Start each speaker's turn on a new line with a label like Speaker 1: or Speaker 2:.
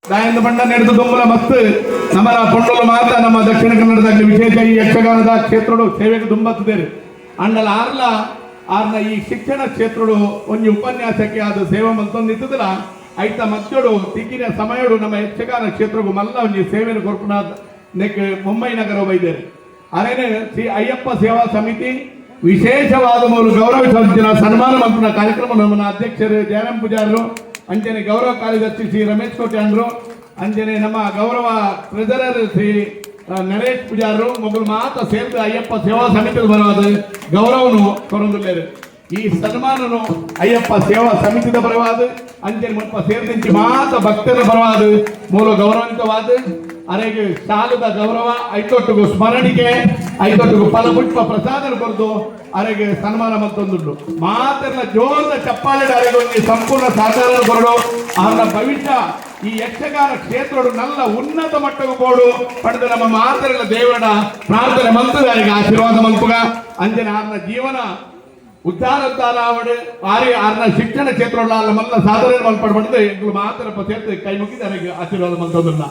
Speaker 1: ದಾಯಂದ ಬಣ್ಣ ನಡೆದು ದೊಂಬಲ ಮತ್ತು ನಮ್ಮ ಪೊಂಡಲು ಮಾತ ನಮ್ಮ ದಕ್ಷಿಣ ಕನ್ನಡದಲ್ಲಿ ವಿಶೇಷ ಈ ಯಕ್ಷಗಾನದ ಕ್ಷೇತ್ರಗಳು ಸೇವೆಗೆ ದುಂಬತ್ತಿದ್ದಾರೆ ಅಂಡಲ ಆರ್ನ ಈ ಶಿಕ್ಷಣ ಕ್ಷೇತ್ರಗಳು ಒಂದು ಉಪನ್ಯಾಸಕ್ಕೆ ಅದು ಸೇವೆ ಮತ್ತೊಂದು ಇತ್ತದಲ್ಲ ಐತ ಮತ್ತೋಡು ತಿಕ್ಕಿನ ಸಮಯಡು ನಮ್ಮ ಯಕ್ಷಗಾನ ಕ್ಷೇತ್ರಗೂ ಮಲ್ಲ ಒಂದು ಸೇವೆಯನ್ನು ಕೊರ್ಪುನ ನೆಕ್ ಮುಂಬೈ ನಗರ ಬೈದೇರು ಅದೇನೆ ಶ್ರೀ ಅಯ್ಯಪ್ಪ ಸೇವಾ ಸಮಿತಿ ವಿಶೇಷವಾದ ಮೂಲ ಗೌರವಿಸುವ ಸನ್ಮಾನ ಮಂತ್ರಿನ ಕಾರ್ಯಕ್ರಮ ನಮ್ಮ ಅಧ್ಯಕ್ಷರು ಜಯರಾಮ್ ಪೂಜಾರರು ಅಂಜನೆ ಗೌರವ ಕಾರ್ಯದರ್ಶಿ ಶ್ರೀ ರಮೇಶ್ ಕೋಟೆ ಅಂದ್ರು ಅಂಜನೆ ನಮ್ಮ ಗೌರವ ಟ್ರೆಜರರ್ ಶ್ರೀ ನರೇಶ್ ಪೂಜಾರರು ಮೊದಲು ಮಾತ್ರ ಸೇರಿದ ಅಯ್ಯಪ್ಪ ಸೇವಾ ಸಮಿತಿ ಬರುವುದು ಗೌರವನು ಕೊರೊಂದುಲ್ಲೇರು ಈ ಸನ್ಮಾನನು ಅಯ್ಯಪ್ಪ ಸೇವಾ ಸಮಿತಿದ ಬರವಾದ ಅಂಜನೆ ಮುಲ್ಪ ಸೇರಿದಂತೆ ಮಾತ್ರ ಭಕ್ತರ ಬರವಾದ ಮೂಲ ಗೌರವಂತವಾದ ಅರೆಗೆ ಶಾಲದ ಗೌರವ ಐತೊಟ್ಟಿಗೂ ಸ್ಮರಣಿಕೆ ಐತೊಟ್ಟಿಗೂ ಫಲಪುಷ್ಪ ಪ್ರಸಾದನ ಬರೆದು ಅರೆಗೆ ಸನ್ಮಾನ ಮತ್ತೊಂದುಂಟು ಮಾತೆಲ್ಲ ಜೋರದ ಚಪ್ಪಾಳೆ ಅರೆಗೆ ಒಂದು ಸಂಪೂರ್ಣ ಸಾಧಾರಣ ಬರಡು ಅವರ ಭವಿಷ್ಯ ಈ ಯಕ್ಷಗಾನ ಕ್ಷೇತ್ರ ನಲ್ಲ ಉನ್ನತ ಮಟ್ಟಕ್ಕೆ ಬೋಡು ಪಡೆದು ನಮ್ಮ ಮಾತೆಲ್ಲ ದೇವರ ಪ್ರಾರ್ಥನೆ ಮಂತ್ರ ಅರೆಗೆ ಆಶೀರ್ವಾದ ಮಂಪುಗ ಅಂಜನೆ ಅವರ ಜೀವನ ಉದ್ಧಾರ ಆವಡು ಆರ್ನ ಶಿಕ್ಷಣ ಕ್ಷೇತ್ರ ಮಲ್ಲ ಸಾಧಾರಣ ಮಲ್ಪಡ್ಬಂದು ಎಂಗಳು ಮಾತರ ಸೇರ್ತು ಕೈ ಮುಗಿದ ಅರೆಗೆ ಆಶೀರ್ವಾದ ಮಂತ್ರದನ್ನ